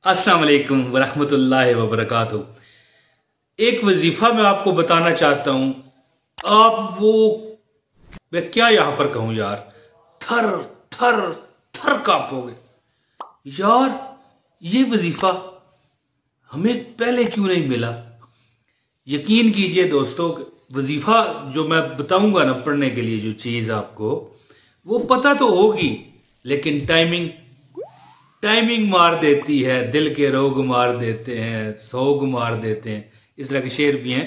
अस्सलाम वालेकुम वरहमतुल्लाहि वबरकातुहू। एक वजीफा मैं आपको बताना चाहता हूं। आप वो मैं क्या यहां पर कहूं यार, थर थर थर कांपोगे यार। ये वजीफा हमें पहले क्यों नहीं मिला? यकीन कीजिए दोस्तों, वजीफा जो मैं बताऊंगा ना पढ़ने के लिए, जो चीज आपको वो पता तो होगी, लेकिन टाइमिंग टाइमिंग मार देती है, दिल के रोग मार देते हैं, सोग मार देते हैं। इस तरह के शेर भी हैं।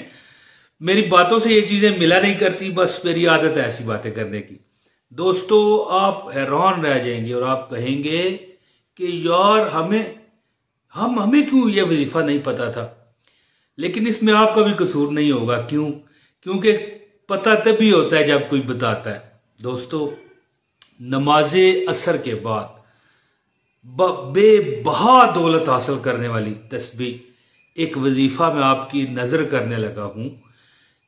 मेरी बातों से ये चीजें मिला नहीं करती, बस मेरी आदत है ऐसी बातें करने की। दोस्तों, आप हैरान रह जाएंगे और आप कहेंगे कि यार हमें क्यों ये वजीफा नहीं पता था। लेकिन इसमें आपका भी कसूर नहीं होगा। क्यों? क्योंकि पता तभी होता है जब कोई बताता है। दोस्तों, नमाजे असर के बाद बेबहा दौलत हासिल करने वाली तस्बीह एक वजीफा में आपकी नजर करने लगा हूं,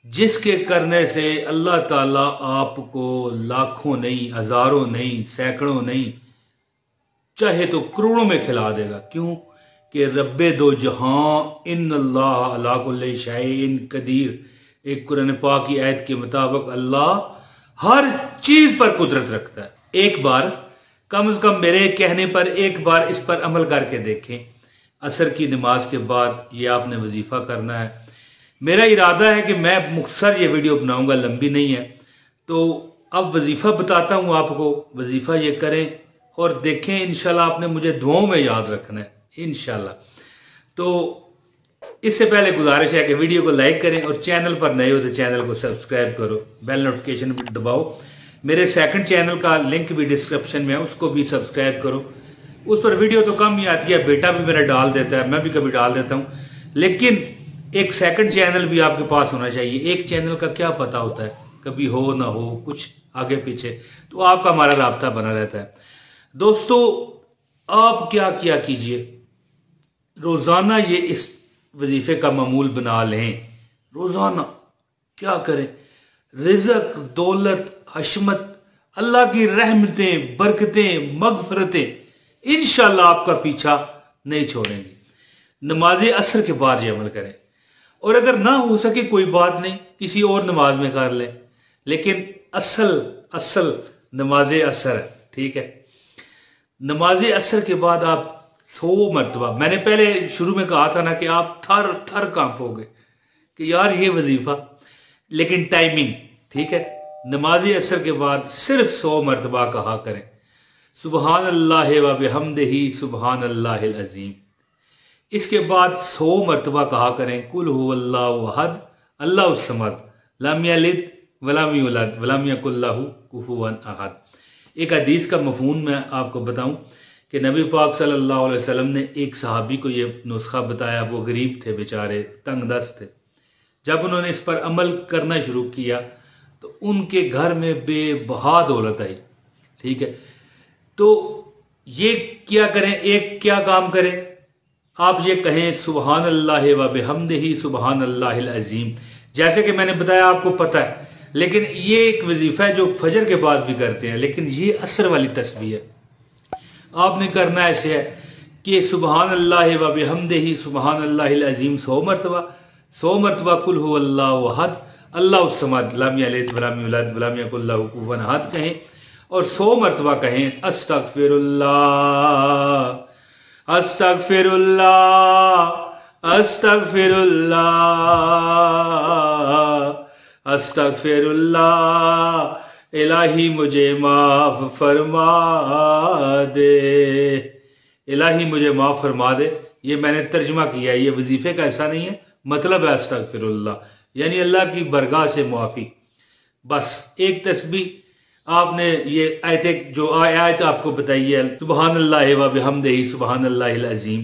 जिसके करने से अल्लाह ताला आपको लाखों नहीं, हजारों नहीं, सैकड़ों नहीं, चाहे तो करोड़ों में खिला देगा। क्यों? कि रब्बे दो जहां इन अल्लाह अला कुल्ली शैइन कदीर। एक कुरान पाक की आयत के मुताबिक अल्लाह हर चीज पर कुदरत रखता है। एक बार, कम से कम मेरे कहने पर एक बार इस पर अमल करके देखें। असर की नमाज के बाद ये आपने वजीफा करना है। मेरा इरादा है कि मैं मुख्तसर ये वीडियो बनाऊंगा, लंबी नहीं है। तो अब वजीफा बताता हूं आपको। वजीफा ये करें और देखें, इंशाल्लाह आपने मुझे दुआओं में याद रखना है इंशाल्लाह। तो इससे पहले गुजारिश है कि वीडियो को लाइक करें और चैनल पर नए हो तो चैनल को सब्सक्राइब करो, बेल नोटिफिकेशन भी दबाओ। मेरे सेकंड चैनल का लिंक भी डिस्क्रिप्शन में है, उसको भी सब्सक्राइब करो। उस पर वीडियो तो कम ही आती है, बेटा भी मेरा डाल देता है, मैं भी कभी डाल देता हूं। लेकिन एक सेकंड चैनल भी आपके पास होना चाहिए। एक चैनल का क्या पता होता है, कभी हो ना हो, कुछ आगे पीछे, तो आपका हमारा राब्ता बना रहता है। दोस्तों, आप क्या किया कीजिए, रोजाना ये इस वजीफे का मामूल बना लें। रोजाना क्या करें? रिज़्क, दौलत, हशमत, अल्लाह की रहमतें, बरकतें, मगफरतें इंशाल्लाह आपका पीछा नहीं छोड़ेंगी। नमाज असर के बाद ये अमल करें, और अगर ना हो सके कोई बात नहीं, किसी और नमाज में कर लें, लेकिन असल नमाज असर है। ठीक है? नमाज असर के बाद आप 100 मरतबा, मैंने पहले शुरू में कहा था ना कि आप थर थर कांपोगे कि यार ये वजीफा, लेकिन टाइमिंग ठीक है। नमाज असर के बाद सिर्फ 100 मरतबा कहा करें, सुबहान अल्लाह व बिहम्दिही सुबहान अल्लाहिल अज़ीम। इसके बाद 100 मरतबा कहा करें, कुल हुवल्लाहु अहद अल्लाहुस समद लम यलिद वलम यूलद वलम यकुल लहू कुफुवन अहद। एक हदीस का मफहूम मैं आपको बताऊं कि नबी पाक सल्लल्लाहु अलैहि वसल्लम ने एक सहाबी को ये नुस्खा बताया। वो गरीब थे बेचारे, तंगदस्त थे। जब उन्होंने इस पर अमल करना शुरू किया तो उनके घर में बेबहा दौलत आई। ठीक है? तो ये क्या करें? एक क्या काम करें? आप ये कहें, सुबहान अल्लाह व बिहम्दिही सुबहान अल्लाहिल अज़ीम। जैसे कि मैंने बताया, आपको पता है, लेकिन ये एक वजीफा है जो फजर के बाद भी करते हैं, लेकिन ये असर वाली तस्बीह है। आपने करना ऐसे है कि सुबहान अल्लाह व बिहम्दिही सुबहान अल्लाहिल अज़ीम 100 मरतबा, 100 मरतबा कुल हुवल्लाहु अहद अल्लाहुस समद लम यलिद वलम यूलद वलम यकुल लहू कुफुवन अहद कहें, और 100 मरतबा कहें अस्तगफिरुल्लाह अस्तगफिरुल्लाह अस्तगफिरुल्लाह अस्तगफिरुल्लाह, इलाही मुझे माफ फरमा दे, इलाही मुझे माफ फरमा दे। ये मैंने तर्जुमा किया है, ये वजीफे का ऐसा नहीं है, मतलब है अस्तगफिरुल्लाह, यानी अल्लाह की बरगाह से मुआफी। बस एक तस्बीह आपने, ये आयत जो आयत आपको बताई है, सुबहान अल्लाह व बिहम्दिही सुबहान अल्लाहिल अज़ीम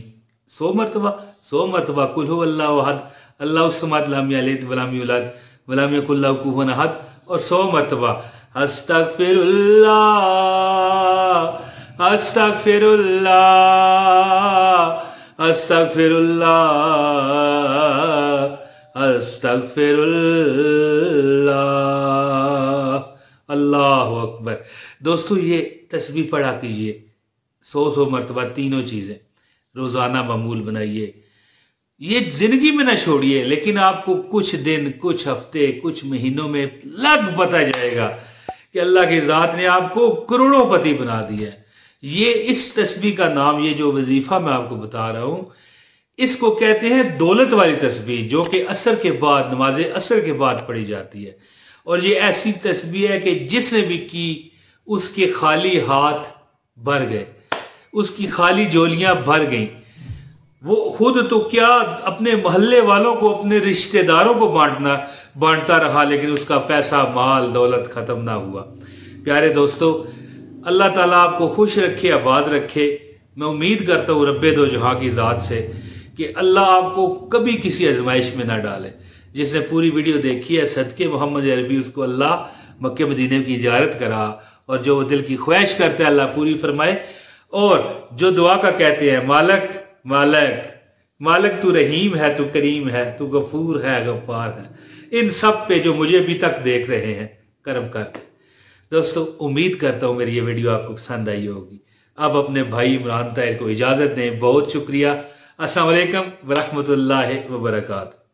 100 मरतबा, 100 मरतबा कुल हुवल्लाहु अहद अल्लाहुस समद लम यलिद वलम यूलद वलम यकुल लहू कुफुवन अहद, और 100 मरतबा अस्तगफिरुल्लाह अस्तगफिरुल्लाह अस्तगफिरुल्लाह अस्तगफिरुल्लाह। अल्लाहु अकबर। दोस्तों, ये तस्बीह पढ़ा कीजिए 100 मरतबा, तीनों चीजें रोज़ाना मामूल बनाइए। ये जिंदगी में ना छोड़िए, लेकिन आपको कुछ दिन, कुछ हफ्ते, कुछ महीनों में लग पता जाएगा कि अल्लाह की ज़ात ने आपको करोड़ोंपति बना दिया है। ये इस तस्बीह का नाम, ये जो वजीफा मैं आपको बता रहा हूं, इसको कहते हैं दौलत वाली तस्बीह, जो कि असर के बाद, नमाज असर के बाद पढ़ी जाती है। और ये ऐसी तस्बीह है कि जिसने भी की उसके खाली हाथ भर गए, उसकी खाली झोलियां भर गई। वो खुद तो क्या, अपने मोहल्ले वालों को, अपने रिश्तेदारों को बांटता रहा, लेकिन उसका पैसा, माल, दौलत खत्म ना हुआ। प्यारे दोस्तों, अल्लाह ताला आपको खुश रखे, आबाद रखे। मैं उम्मीद करता हूँ रब्बे दो जहां की ज़ात से कि अल्लाह आपको कभी किसी आजमाइश में ना डाले। जिसने पूरी वीडियो देखी है, सदके मोहम्मद अरबी, उसको अल्लाह मक्के मदीने की इजारत करा, और जो दिल की ख्वाहिश करते हैं अल्लाह पूरी फरमाए। और जो दुआ का कहते हैं, मालक मालक मालक, तू रहीम है, तू करीम है, तू गफूर है, गफ्फार है, इन सब पे जो मुझे अभी तक देख रहे हैं करम कर। दोस्तों, उम्मीद करता हूं मेरी ये वीडियो आपको पसंद आई होगी। अब अपने भाई इमरान ताहिर को इजाजत दें। बहुत शुक्रिया। अस्सलाम वालेकुम व रहमतुल्लाहि व बरकातहू।